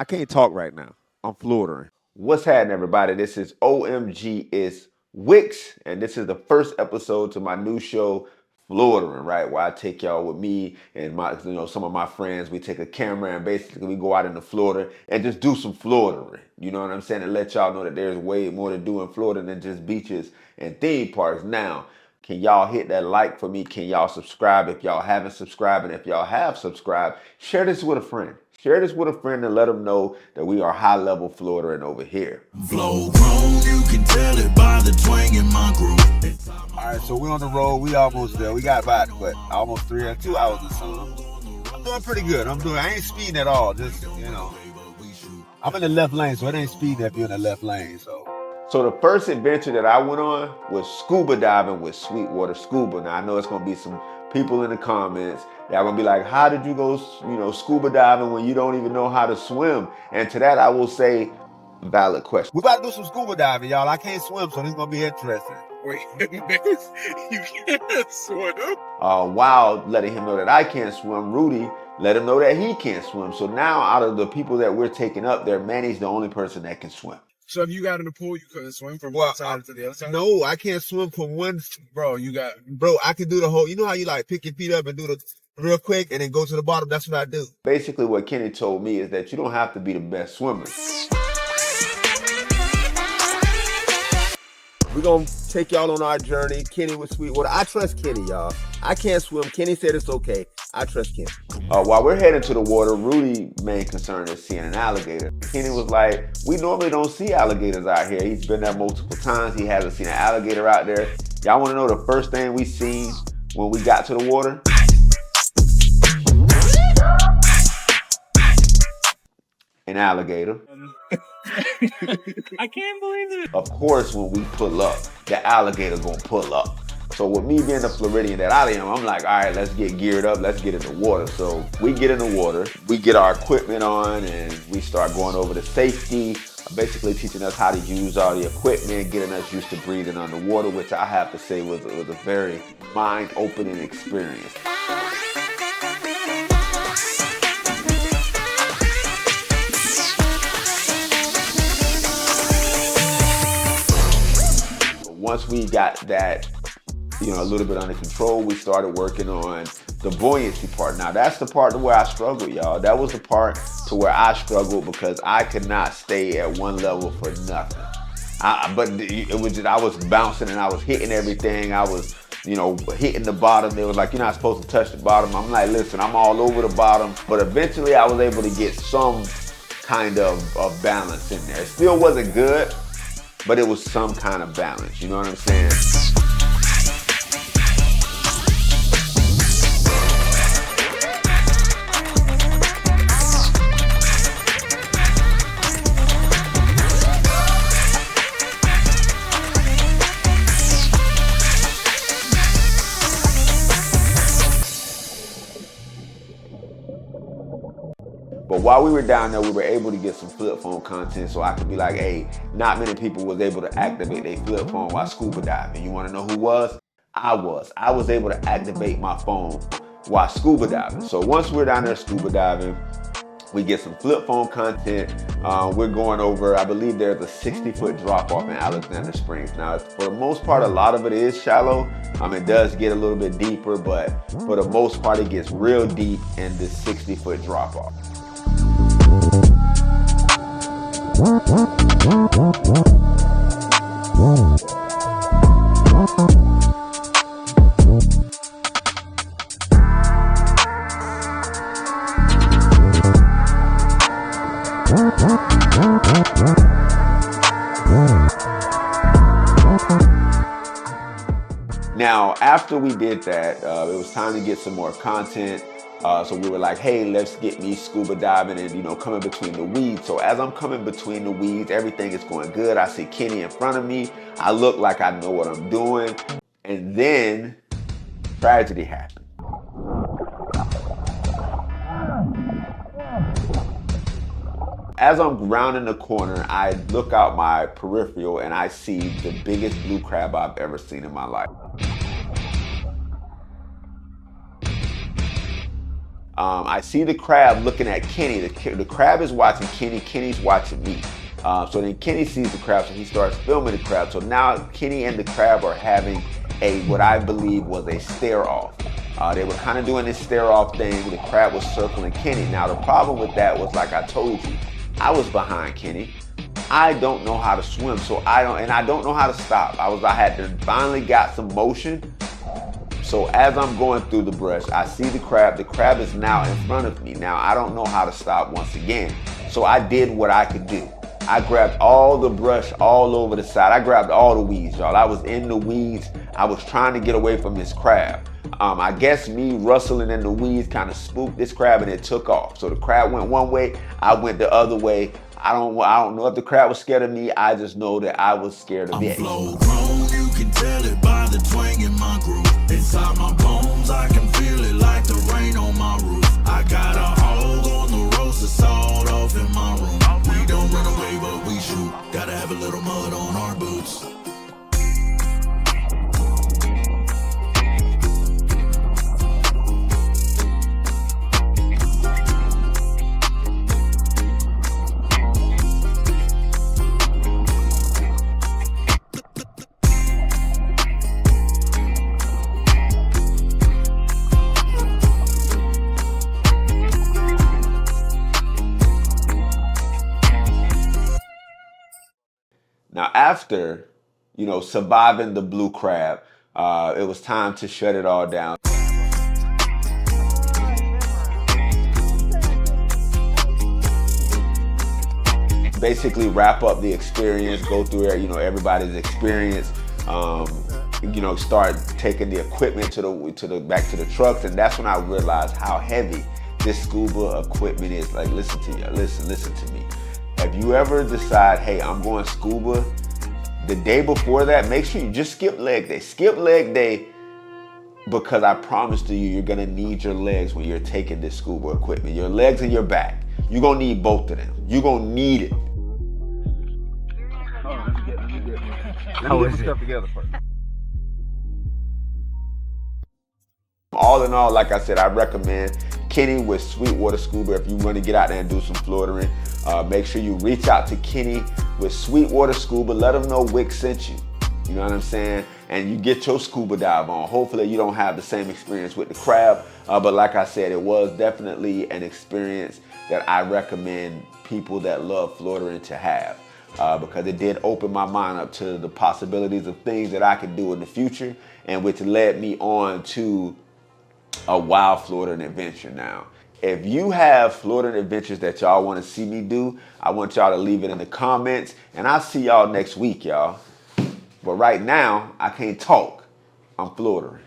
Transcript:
can't talk right now. I'm floatering. What's happening, everybody? This is Omgitswicks, and this is the first episode to my new show, Floatering, right? Where I take y'all with me and some of my friends. We take a camera and basically we go out into Florida and just do some floatering. You know what I'm saying? And let y'all know that there's way more to do in Florida than just beaches and theme parks. Now, can y'all hit that like for me? Can y'all subscribe if y'all haven't subscribed? And if y'all have subscribed, share this with a friend. Share this with a friend and let them know that we are high level Floatering over here. Flow grown, you can tell it by the twang in my groove. All right, so we're on the road. We almost there. We got about, almost 2 hours or something. I'm doing pretty good. I ain't speeding at all. Just, I'm in the left lane, so it ain't speeding if you're in the left lane, So the first adventure that I went on was scuba diving with Sweetwater Scuba. Now I know it's gonna be some people in the comments that are gonna be like, how did you go, scuba diving when you don't even know how to swim? And to that I will say, valid question. We about to do some scuba diving, y'all. I can't swim, so this is gonna be interesting. Wait, you can't swim? While letting him know that I can't swim, Rudy let him know that he can't swim. So now out of the people that we're taking up there, Manny's the only person that can swim. So if you got in the pool, you couldn't swim from one side to the other side? No, I can't swim from one. Bro, I can do the whole, you know how you like pick your feet up and do the real quick and then go to the bottom? That's what I do. Basically what Kenny told me is that you don't have to be the best swimmer. We're going to take y'all on our journey. Kenny with Sweetwater. I trust Kenny, y'all. I can't swim. Kenny said it's okay. I trust Kenny. While we're heading to the water, Rudy's main concern is seeing an alligator. Kenny was like, we normally don't see alligators out here. He's been there multiple times. He hasn't seen an alligator out there. Y'all want to know the first thing we seen when we got to the water? An alligator. I can't believe it. Of course, when we pull up, the alligator gonna pull up. So with me being the Floridian that I am, I'm like, all right, let's get geared up. Let's get in the water. So we get in the water, we get our equipment on, and we start going over the safety, basically teaching us how to use all the equipment, getting us used to breathing underwater, which I have to say was a very mind-opening experience. Once we got that, a little bit under control, we started working on the buoyancy part. Now that's the part to where I struggled, y'all. That was the part to where I struggled because I could not stay at one level for nothing. But it was just, I was bouncing and I was hitting everything. I was, hitting the bottom. They was like, you're not supposed to touch the bottom. I'm like, listen, I'm all over the bottom. But eventually I was able to get some kind of balance in there. It still wasn't good, but it was some kind of balance. You know what I'm saying? But while we were down there, we were able to get some flip phone content so I could be like, hey, not many people was able to activate their flip phone while scuba diving. You want to know who was? I was. I was able to activate my phone while scuba diving. So once we're down there scuba diving, we get some flip phone content. We're going over, I believe there's a 60-foot drop off in Alexander Springs. Now, for the most part, a lot of it is shallow. It does get a little bit deeper, but for the most part, it gets real deep in this 60-foot drop off. Now, after we did that, it was time to get some more content. So we were like, hey, let's get me scuba diving and, coming between the weeds. So as I'm coming between the weeds, everything is going good. I see Kenny in front of me. I look like I know what I'm doing. And then tragedy happened. As I'm rounding the corner, I look out my peripheral and I see the biggest blue crab I've ever seen in my life. I see the crab looking at Kenny. The crab is watching Kenny. Kenny's watching me. So then Kenny sees the crab, so he starts filming the crab. So now Kenny and the crab are having what I believe was a stare off. They were kind of doing this stare off thing. The crab was circling Kenny. Now the problem with that was, like I told you, I was behind Kenny. I don't know how to swim, so I don't know how to stop. I had to finally got some motion. So as I'm going through the brush, I see the crab. The crab is now in front of me. Now I don't know how to stop once again. So I did what I could do. I grabbed all the brush all over the side. I grabbed all the weeds, y'all. I was in the weeds. I was trying to get away from this crab. I guess me rustling in the weeds kind of spooked this crab and it took off. So the crab went one way, I went the other way. I don't know if the crab was scared of me. I just know that I was scared of it. I'm flow grown, you can tell it by the twang in my groove. Inside my bones, I can feel it like the rain on my roof. I got a hole on the roasted salt off in my room. We don't run away, but we shoot. Gotta have a little mud on our boots. Now after, surviving the blue crab, it was time to shut it all down. Basically wrap up the experience, go through everybody's experience, start taking the equipment back to the trucks, and that's when I realized how heavy this scuba equipment is. Like, listen to me. If you ever decide, hey, I'm going scuba, the day before that, make sure you just skip leg day. Skip leg day, because I promise to you, you're gonna need your legs when you're taking this scuba equipment. Your legs and your back. You're gonna need both of them. You're gonna need it. How is it? Stuff together first. All in all, like I said, I recommend Kenny with Sweetwater Scuba. If you want to get out there and do some floatering, make sure you reach out to Kenny with Sweetwater Scuba. Let him know Wick sent you. You know what I'm saying? And you get your scuba dive on. Hopefully you don't have the same experience with the crab. But like I said, it was definitely an experience that I recommend people that love floatering to have. Because it did open my mind up to the possibilities of things that I could do in the future, and which led me on to a wild floatering adventure. Now, if you have floatering adventures that y'all want to see me do, I want y'all to leave it in the comments, and I'll see y'all next week, y'all. But right now, I can't talk. I'm floatering.